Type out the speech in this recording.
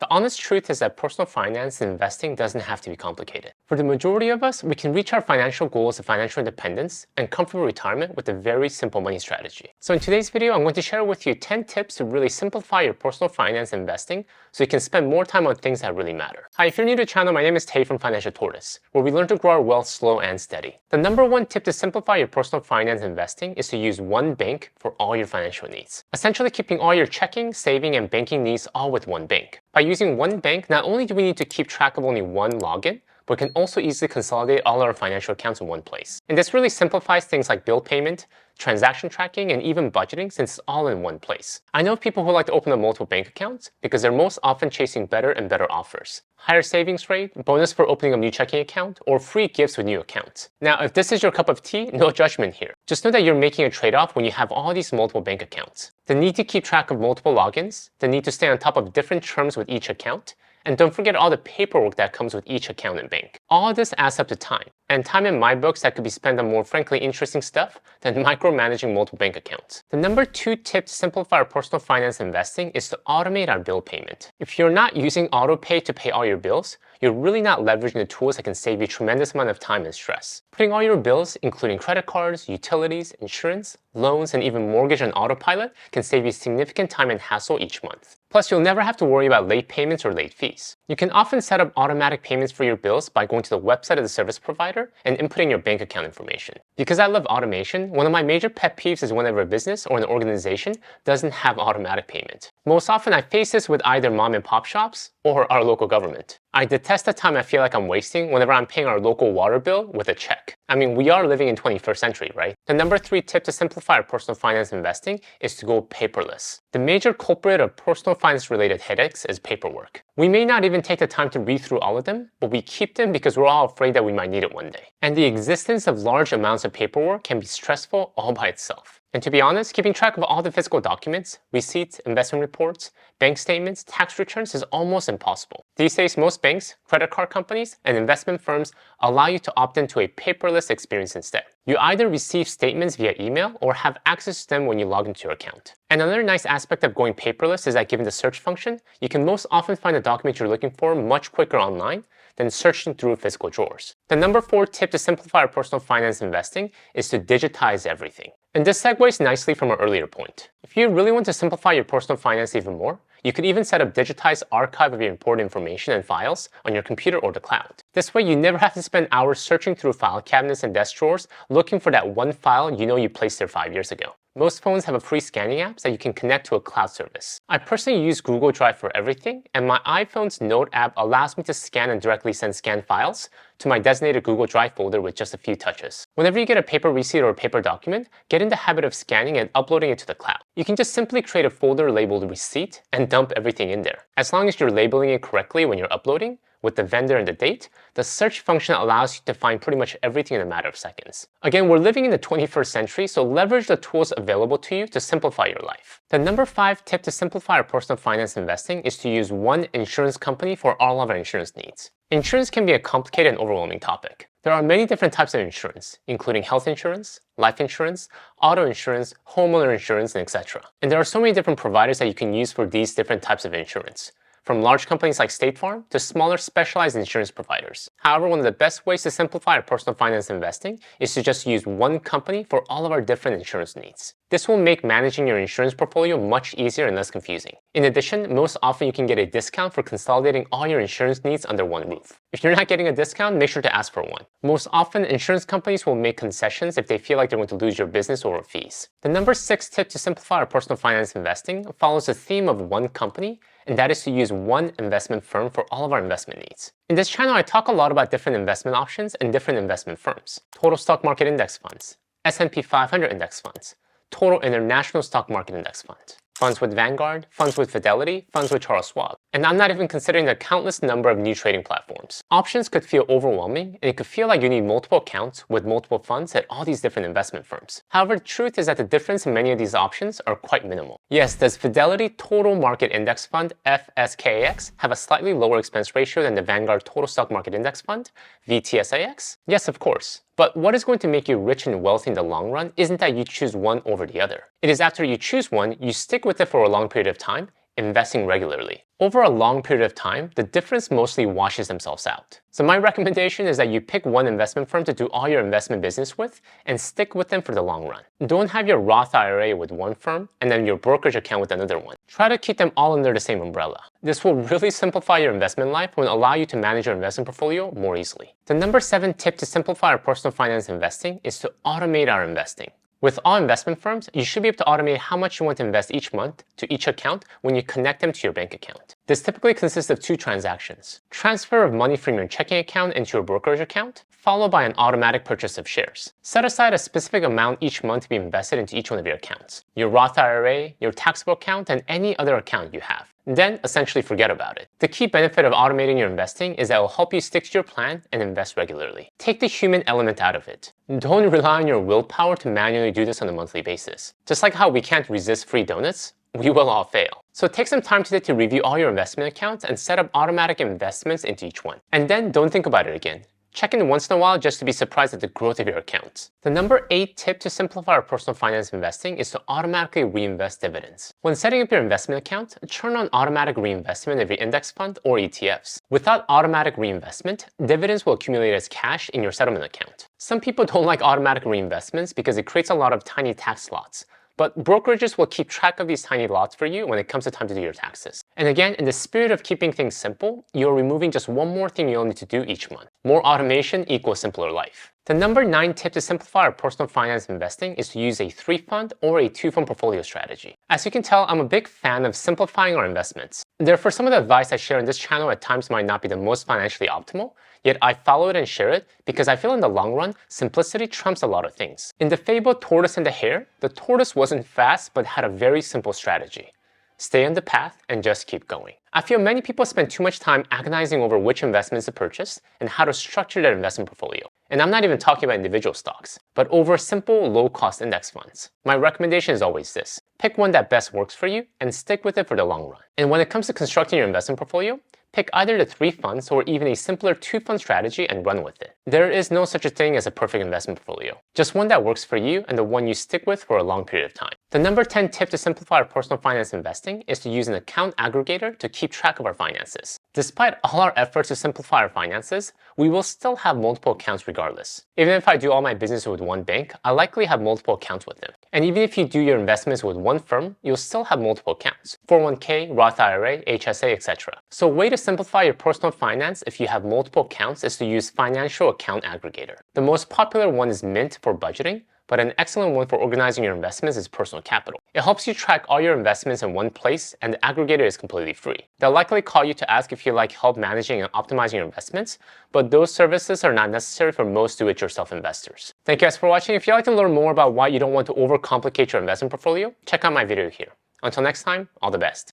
The honest truth is that personal finance and investing doesn't have to be complicated. For the majority of us, we can reach our financial goals of financial independence and comfortable retirement with a very simple money strategy. So in today's video, I'm going to share with you 10 tips to really simplify your personal finance and investing so you can spend more time on things that really matter. Hi, if you're new to the channel, my name is Tay from Financial Tortoise, where we learn to grow our wealth slow and steady. The number one tip to simplify your personal finance and investing is to use one bank for all your financial needs. Essentially keeping all your checking, saving, and banking needs all with one bank. By using one bank, not only do we need to keep track of only one login, but can also easily consolidate all our financial accounts in one place. And this really simplifies things like bill payment, transaction tracking, and even budgeting since it's all in one place. I know people who like to open up multiple bank accounts because they're most often chasing better and better offers. Higher savings rate, bonus for opening a new checking account, or free gifts with new accounts. Now, if this is your cup of tea, no judgment here. Just know that you're making a trade-off when you have all these multiple bank accounts. The need to keep track of multiple logins, the need to stay on top of different terms with each account, and don't forget all the paperwork that comes with each account and bank. All of this adds up to time, and time in my books that could be spent on more frankly interesting stuff than micromanaging multiple bank accounts. The number two tip to simplify our personal finance investing is to automate our bill payment. If you're not using AutoPay to pay all your bills, you're really not leveraging the tools that can save you a tremendous amount of time and stress. Putting all your bills, including credit cards, utilities, insurance, loans, and even mortgage on autopilot can save you significant time and hassle each month. Plus, you'll never have to worry about late payments or late fees. You can often set up automatic payments for your bills by going to the website of the service provider and inputting your bank account information. Because I love automation, one of my major pet peeves is whenever a business or an organization doesn't have automatic payment. Most often, I face this with either mom and pop shops or our local government. I detest the time I feel like I'm wasting whenever I'm paying our local water bill with a check. I mean, we are living in 21st century, right? The number three tip to simplify our personal finance investing is to go paperless. The major culprit of personal finance related headaches is paperwork. We may not even take the time to read through all of them, but we keep them because we're all afraid that we might need it one day. And the existence of large amounts of paperwork can be stressful all by itself. And to be honest, keeping track of all the physical documents, receipts, investment reports, bank statements, tax returns is almost impossible. These days, most banks, credit card companies, and investment firms allow you to opt into a paperless experience instead. You either receive statements via email or have access to them when you log into your account. And another nice aspect of going paperless is that given the search function, you can most often find the document you're looking for much quicker online than searching through physical drawers. The number four tip to simplify our personal finance investing is to digitize everything. And this segues nicely from our earlier point. If you really want to simplify your personal finance even more, you could even set up digitized archive of your important information and files on your computer or the cloud. This way, you never have to spend hours searching through file cabinets and desk drawers looking for that one file you know you placed there 5 years ago. Most phones have a free scanning app that you can connect to a cloud service. I personally use Google Drive for everything, and my iPhone's Note app allows me to scan and directly send scanned files to my designated Google Drive folder with just a few touches. Whenever you get a paper receipt or a paper document, get in the habit of scanning and uploading it to the cloud. You can just simply create a folder labeled receipt and dump everything in there. As long as you're labeling it correctly when you're uploading, with the vendor and the date, the search function allows you to find pretty much everything in a matter of seconds. Again, we're living in the 21st century, so leverage the tools available to you to simplify your life. The number five tip to simplify our personal finance investing is to use one insurance company for all of our insurance needs. Insurance can be a complicated and overwhelming topic. There are many different types of insurance, including health insurance, life insurance, auto insurance, homeowner insurance, and etc. And there are so many different providers that you can use for these different types of insurance, from large companies like State Farm to smaller specialized insurance providers. However, one of the best ways to simplify our personal finance investing is to just use one company for all of our different insurance needs. This will make managing your insurance portfolio much easier and less confusing. In addition, most often you can get a discount for consolidating all your insurance needs under one roof. If you're not getting a discount, make sure to ask for one. Most often, insurance companies will make concessions if they feel like they're going to lose your business over fees. The number six tip to simplify our personal finance investing follows the theme of one company, and that is to use one investment firm for all of our investment needs. In this channel, I talk a lot about different investment options and different investment firms. Total stock market index funds, S&P 500 index funds, total international stock market index fund, funds with Vanguard, funds with Fidelity, funds with Charles Schwab. And I'm not even considering the countless number of new trading platforms. Options could feel overwhelming, and it could feel like you need multiple accounts with multiple funds at all these different investment firms. However, the truth is that the difference in many of these options are quite minimal. Yes, does Fidelity Total Market Index Fund, FSKAX, have a slightly lower expense ratio than the Vanguard Total Stock Market Index Fund, VTSAX? Yes, of course. But what is going to make you rich and wealthy in the long run isn't that you choose one over the other. It is after you choose one, you stick with it for a long period of time, investing regularly. Over a long period of time, the difference mostly washes themselves out. So my recommendation is that you pick one investment firm to do all your investment business with and stick with them for the long run. Don't have your Roth IRA with one firm and then your brokerage account with another one. Try to keep them all under the same umbrella. This will really simplify your investment life and will allow you to manage your investment portfolio more easily. The number 7 tip to simplify our personal finance investing is to automate our investing. With all investment firms, you should be able to automate how much you want to invest each month to each account when you connect them to your bank account. This typically consists of 2 transactions: transfer of money from your checking account into your brokerage account, followed by an automatic purchase of shares. Set aside a specific amount each month to be invested into each one of your accounts: your Roth IRA, your taxable account, and any other account you have. Then essentially forget about it. The key benefit of automating your investing is that it will help you stick to your plan and invest regularly. Take the human element out of it. Don't rely on your willpower to manually do this on a monthly basis. Just like how we can't resist free donuts, we will all fail. So take some time today to review all your investment accounts and set up automatic investments into each one. And then don't think about it again. Check in once in a while just to be surprised at the growth of your accounts. The number 8 tip to simplify our personal finance investing is to automatically reinvest dividends. When setting up your investment account, turn on automatic reinvestment of your index fund or ETFs. Without automatic reinvestment, dividends will accumulate as cash in your settlement account. Some people don't like automatic reinvestments because it creates a lot of tiny tax lots. But brokerages will keep track of these tiny lots for you when it comes to time to do your taxes. And again, in the spirit of keeping things simple, you're removing just one more thing you'll need to do each month. More automation equals simpler life. The number 9 tip to simplify our personal finance investing is to use a 3-fund or a 2-fund portfolio strategy. As you can tell, I'm a big fan of simplifying our investments. Therefore, some of the advice I share on this channel at times might not be the most financially optimal, yet I follow it and share it because I feel in the long run, simplicity trumps a lot of things. In the fable Tortoise and the Hare, the tortoise wasn't fast but had a very simple strategy: stay on the path and just keep going. I feel many people spend too much time agonizing over which investments to purchase and how to structure their investment portfolio. And I'm not even talking about individual stocks, but over simple, low-cost index funds. My recommendation is always this: pick one that best works for you and stick with it for the long run. And when it comes to constructing your investment portfolio, pick either the 3 funds or even a simpler 2-fund strategy and run with it. There is no such a thing as a perfect investment portfolio, just one that works for you and the one you stick with for a long period of time. The number 10 tip to simplify our personal finance investing is to use an account aggregator to keep track of our finances. Despite all our efforts to simplify our finances, we will still have multiple accounts regardless. Even if I do all my business with one bank, I likely have multiple accounts with them. And even if you do your investments with one firm, you'll still have multiple accounts: 401k, Roth IRA, HSA, etc. So a way to simplify your personal finance if you have multiple accounts is to use Financial Account Aggregator. The most popular one is Mint for budgeting, but an excellent one for organizing your investments is Personal Capital. It helps you track all your investments in one place, and the aggregator is completely free. They'll likely call you to ask if you like help managing and optimizing your investments, but those services are not necessary for most do-it-yourself investors. Thank you guys for watching. If you'd like to learn more about why you don't want to overcomplicate your investment portfolio, check out my video here. Until next time, all the best.